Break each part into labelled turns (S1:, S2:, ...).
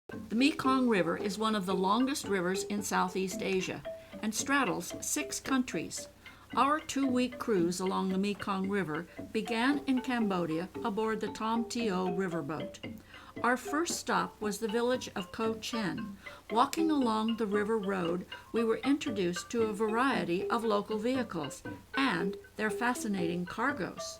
S1: The Mekong River is one of the longest rivers in Southeast Asia and straddles 6 countries. Our 2-week cruise along the Mekong River began in Cambodia aboard the Tom Teo riverboat. Our first stop was the village of Ko Chen. Walking along the river road, we were introduced to a variety of local vehicles and their fascinating cargoes.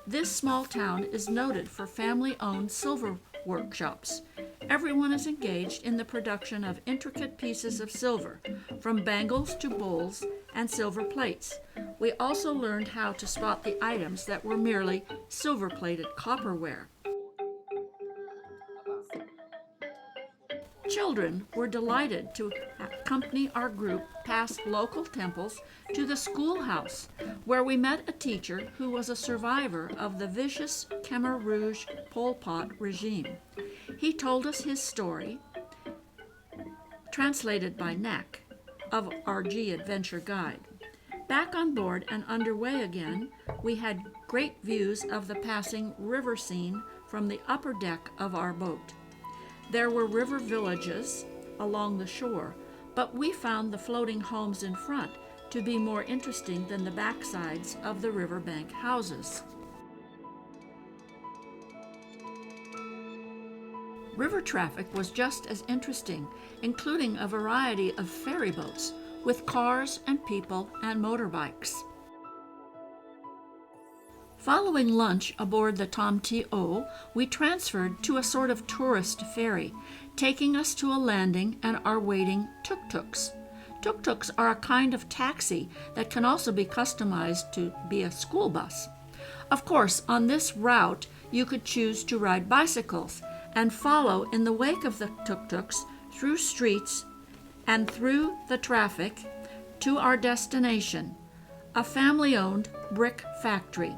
S1: This small town is noted for family-owned silver workshops. Everyone is engaged in the production of intricate pieces of silver, from bangles to bowls and silver plates. We also learned how to spot the items that were merely silver-plated copperware. Children were delighted to accompany our group past local temples to the schoolhouse, where we met a teacher who was a survivor of the vicious Khmer Rouge Pol Pot regime. He told us his story, translated by Nak, of our G Adventure Guide. Back on board and underway again, we had great views of the passing river scene from the upper deck of our boat. There were river villages along the shore, but we found the floating homes in front to be more interesting than the backsides of the riverbank houses. River traffic was just as interesting, including a variety of ferry boats with cars and people and motorbikes. Following lunch aboard the Tom Teo, we transferred to a sort of tourist ferry, taking us to a landing and our waiting tuk-tuks. Tuk-tuks are a kind of taxi that can also be customized to be a school bus. Of course, on this route, you could choose to ride bicycles and follow in the wake of the tuk-tuks through streets and through the traffic to our destination, a family-owned brick factory.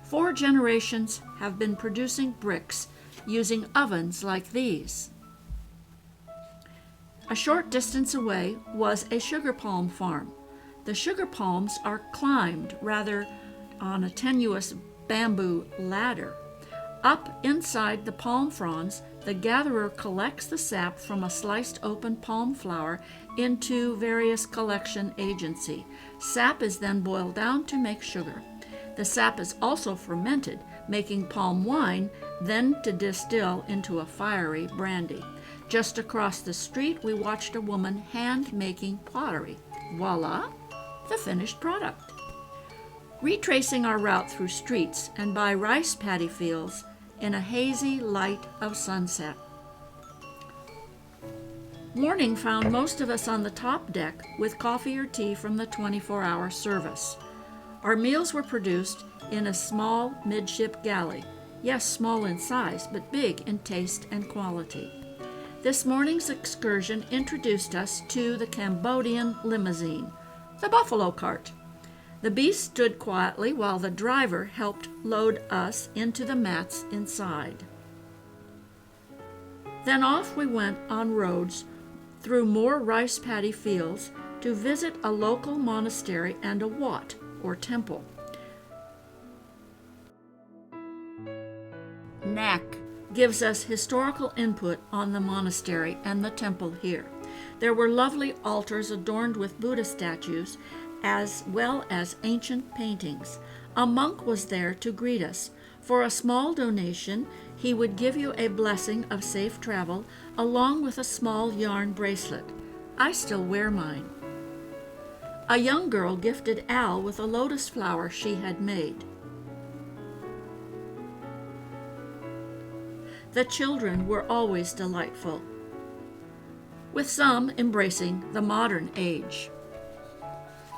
S1: 4 generations have been producing bricks using ovens like these. A short distance away was a sugar palm farm. The sugar palms are climbed rather on a tenuous bamboo ladder. Up inside the palm fronds, the gatherer collects the sap from a sliced open palm flower into various collection agency. Sap is then boiled down to make sugar. The sap is also fermented, making palm wine, then to distill into a fiery brandy. Just across the street, we watched a woman hand-making pottery. Voila, the finished product. Retracing our route through streets and by rice paddy fields in a hazy light of sunset. Morning found most of us on the top deck with coffee or tea from the 24-hour service. Our meals were produced in a small midship galley. Yes, small in size, but big in taste and quality. This morning's excursion introduced us to the Cambodian limousine, the buffalo cart. The beast stood quietly while the driver helped load us into the mats inside. Then off we went on roads through more rice paddy fields to visit a local monastery and a wat, or temple. Nak gives us historical input on the monastery and the temple here. There were lovely altars adorned with Buddha statues, as well as ancient paintings. A monk was there to greet us. For a small donation, he would give you a blessing of safe travel, along with a small yarn bracelet. I still wear mine. A young girl gifted Al with a lotus flower she had made. The children were always delightful, with some embracing the modern age.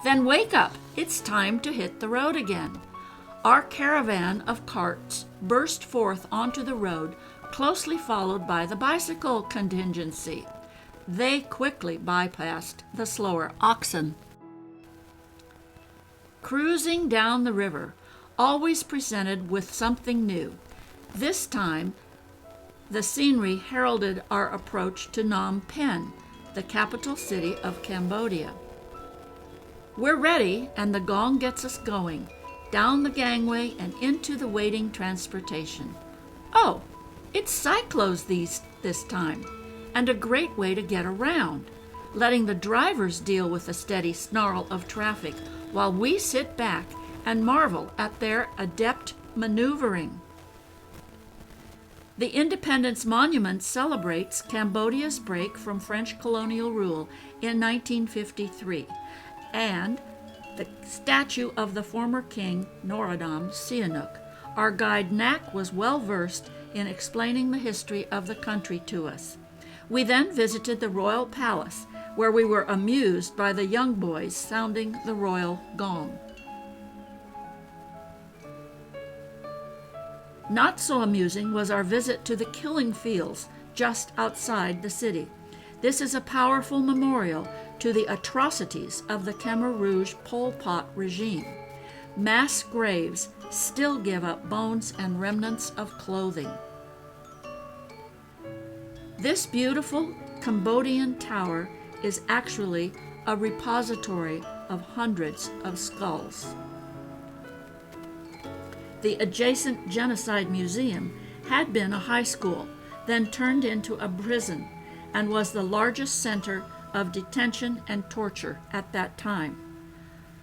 S1: Then wake up, it's time to hit the road again. Our caravan of carts burst forth onto the road, closely followed by the bicycle contingency. They quickly bypassed the slower oxen. Cruising down the river, always presented with something new. This time, the scenery heralded our approach to Phnom Penh, the capital city of Cambodia. We're ready, and the gong gets us going, down the gangway and into the waiting transportation. Oh, it's cyclos this time. and a great way to get around, letting the drivers deal with the steady snarl of traffic while we sit back and marvel at their adept maneuvering. The Independence Monument celebrates Cambodia's break from French colonial rule in 1953, and the statue of the former king Norodom Sihanouk. Our guide Knack was well versed in explaining the history of the country to us. We then visited the royal palace, where we were amused by the young boys sounding the royal gong. Not so amusing was our visit to the killing fields just outside the city. This is a powerful memorial to the atrocities of the Khmer Rouge Pol Pot regime. Mass graves still give up bones and remnants of clothing. This beautiful Cambodian tower is actually a repository of hundreds of skulls. The adjacent Genocide Museum had been a high school, then turned into a prison, and was the largest center of detention and torture at that time.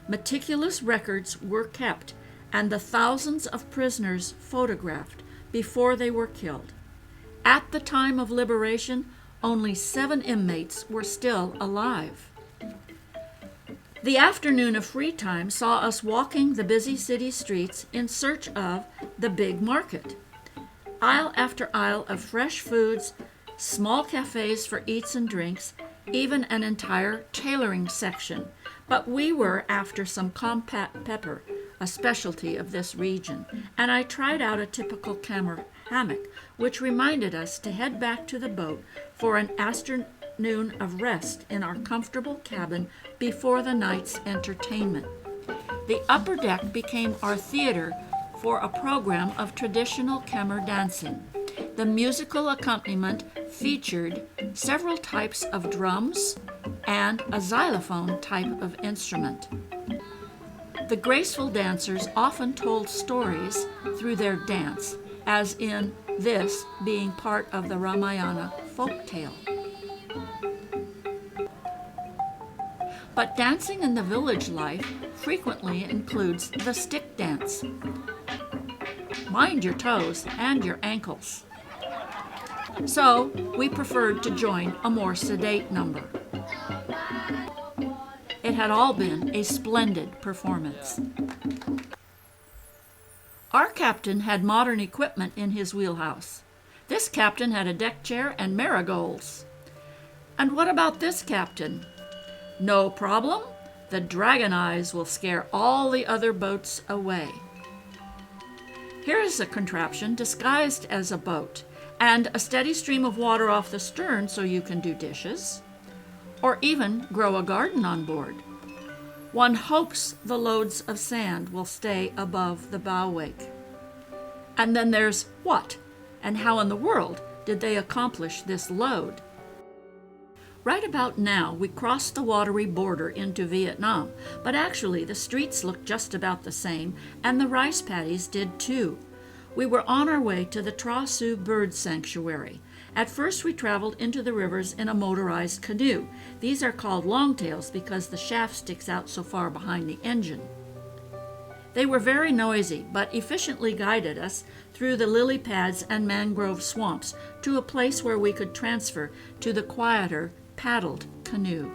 S1: Meticulous records were kept, and the thousands of prisoners photographed before they were killed. At the time of liberation, only 7 inmates were still alive. The afternoon of free time saw us walking the busy city streets in search of the big market. Aisle after aisle of fresh foods, small cafes for eats and drinks, even an entire tailoring section. But we were after some compact pepper, a specialty of this region, and I tried out a typical Khmer hammock, which reminded us to head back to the boat for an afternoon of rest in our comfortable cabin before the night's entertainment. The upper deck became our theater for a program of traditional Khmer dancing. The musical accompaniment featured several types of drums and a xylophone type of instrument. The graceful dancers often told stories through their dance, as in this being part of the Ramayana folktale. But dancing in the village life frequently includes the stick dance. Mind your toes and your ankles. So we preferred to join a more sedate number. It had all been a splendid performance. Our captain had modern equipment in his wheelhouse. This captain had a deck chair and marigolds. And what about this captain? No problem. The dragon eyes will scare all the other boats away. Here is a contraption disguised as a boat, and a steady stream of water off the stern so you can do dishes, or even grow a garden on board. One hopes the loads of sand will stay above the bow wake. And then there's what, and how in the world did they accomplish this load? Right about now, we crossed the watery border into Vietnam, but actually the streets looked just about the same, and the rice paddies did too. We were on our way to the Tra Su Bird Sanctuary. At first we traveled into the rivers in a motorized canoe. These are called longtails because the shaft sticks out so far behind the engine. They were very noisy, but efficiently guided us through the lily pads and mangrove swamps to a place where we could transfer to the quieter, paddled canoe.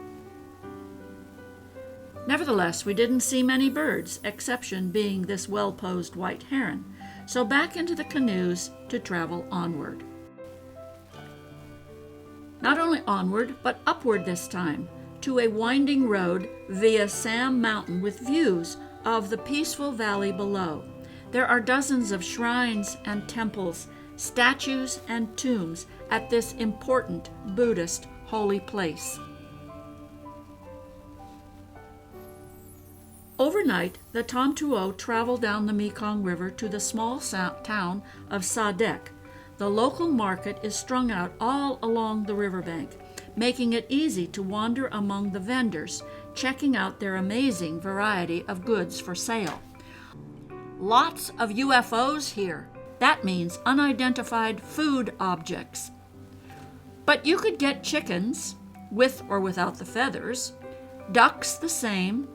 S1: Nevertheless, we didn't see many birds, exception being this well-posed white heron, so back into the canoes to travel onward. Not only onward, but upward this time, to a winding road via Sam Mountain with views of the peaceful valley below. There are dozens of shrines and temples, statues and tombs at this important Buddhist holy place. Overnight, the Tom Tuo traveled down the Mekong River to the small town of Sa Dec. The local market is strung out all along the riverbank, making it easy to wander among the vendors, checking out their amazing variety of goods for sale. Lots of UFOs here. That means unidentified food objects. But you could get chickens, with or without the feathers, ducks the same,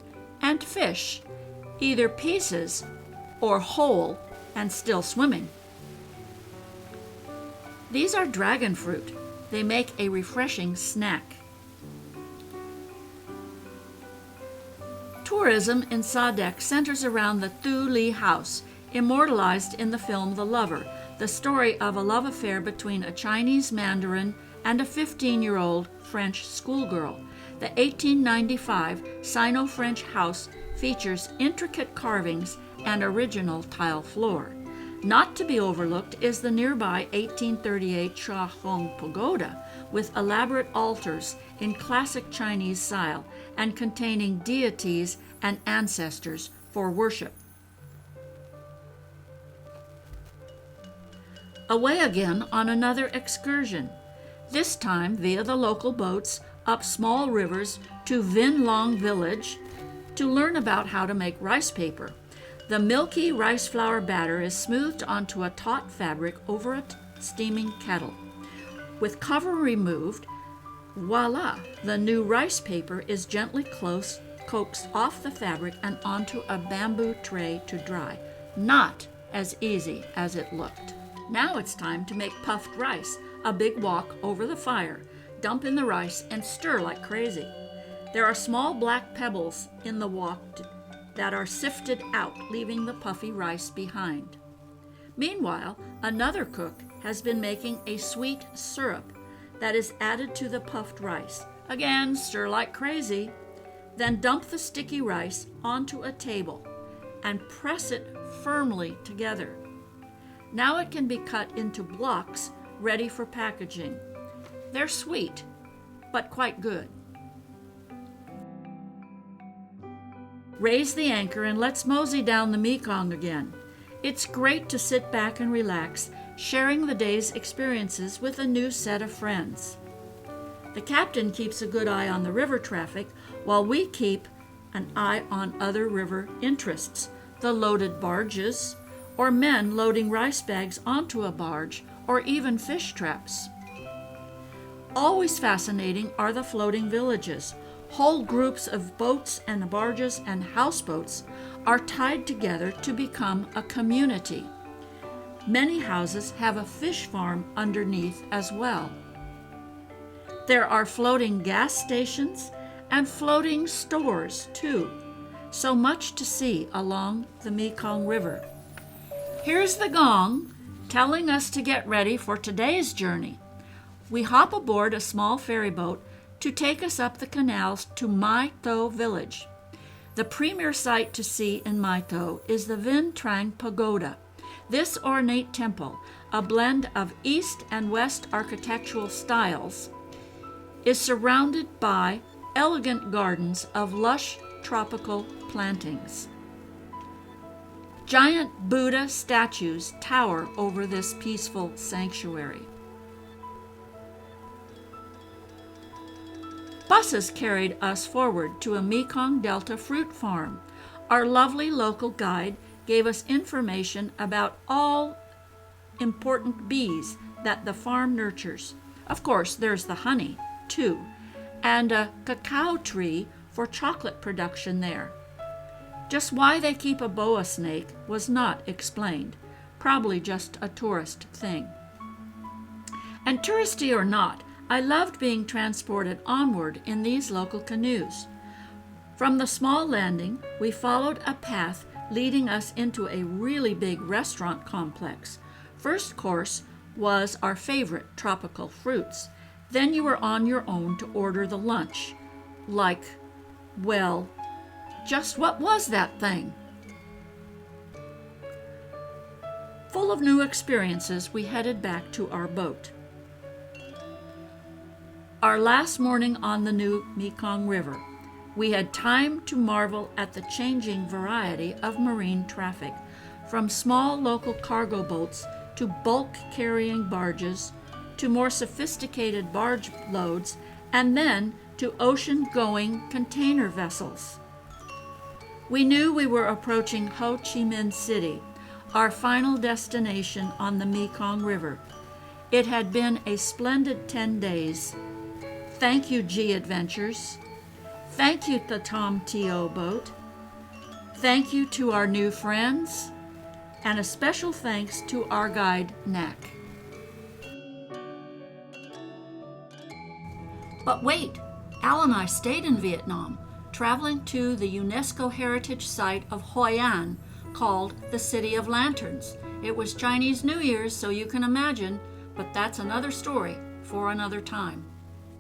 S1: and fish, either pieces or whole and still swimming. These are dragon fruit. They make a refreshing snack. Tourism in Sadek centers around the Thu Li House, immortalized in the film The Lover, the story of a love affair between a Chinese mandarin and a 15-year-old French schoolgirl. The 1895 Sino-French house features intricate carvings and original tile floor. Not to be overlooked is the nearby 1838 Cha Hong Pagoda, with elaborate altars in classic Chinese style and containing deities and ancestors for worship. Away again on another excursion, this time via the local boats up small rivers to Vin Long village to learn about how to make rice paper. The milky rice flour batter is smoothed onto a taut fabric over a steaming kettle. With cover removed, voila, the new rice paper is gently coaxed off the fabric and onto a bamboo tray to dry. Not as easy as it looked. Now it's time to make puffed rice, a big wok over the fire. Dump in the rice and stir like crazy. There are small black pebbles in the wok that are sifted out, leaving the puffy rice behind. Meanwhile, another cook has been making a sweet syrup that is added to the puffed rice. Again, stir like crazy. Then dump the sticky rice onto a table and press it firmly together. Now it can be cut into blocks ready for packaging. They're sweet, but quite good. Raise the anchor and let's mosey down the Mekong again. It's great to sit back and relax, sharing the day's experiences with a new set of friends. The captain keeps a good eye on the river traffic, while we keep an eye on other river interests, the loaded barges, or men loading rice bags onto a barge, or even fish traps. Always fascinating are the floating villages. Whole groups of boats and barges and houseboats are tied together to become a community. Many houses have a fish farm underneath as well. There are floating gas stations and floating stores too. So much to see along the Mekong River. Here's the gong telling us to get ready for today's journey. We hop aboard a small ferry boat to take us up the canals to Mai Tho village. The premier sight to see in Mai Tho is the Vin Trang Pagoda. This ornate temple, a blend of East and West architectural styles, is surrounded by elegant gardens of lush tropical plantings. Giant Buddha statues tower over this peaceful sanctuary. Buses carried us forward to a Mekong Delta fruit farm. Our lovely local guide gave us information about all important bees that the farm nurtures. Of course, there's the honey, too, and a cacao tree for chocolate production there. Just why they keep a boa snake was not explained. Probably just a tourist thing. And touristy or not, I loved being transported onward in these local canoes. From the small landing, we followed a path leading us into a really big restaurant complex. First course was our favorite tropical fruits. Then you were on your own to order the lunch. Like, well, just what was that thing? Full of new experiences, we headed back to our boat. Our last morning on the new Mekong River, we had time to marvel at the changing variety of marine traffic, from small local cargo boats to bulk-carrying barges, to more sophisticated barge loads, and then to ocean-going container vessels. We knew we were approaching Ho Chi Minh City, our final destination on the Mekong River. It had been a splendid 10 days. Thank you, G Adventures. Thank you, the Tom T.O. boat. Thank you to our new friends, and a special thanks to our guide, Knack. But wait, Al and I stayed in Vietnam, traveling to the UNESCO heritage site of Hoi An, called the City of Lanterns. It was Chinese New Year's, so you can imagine, but that's another story for another time.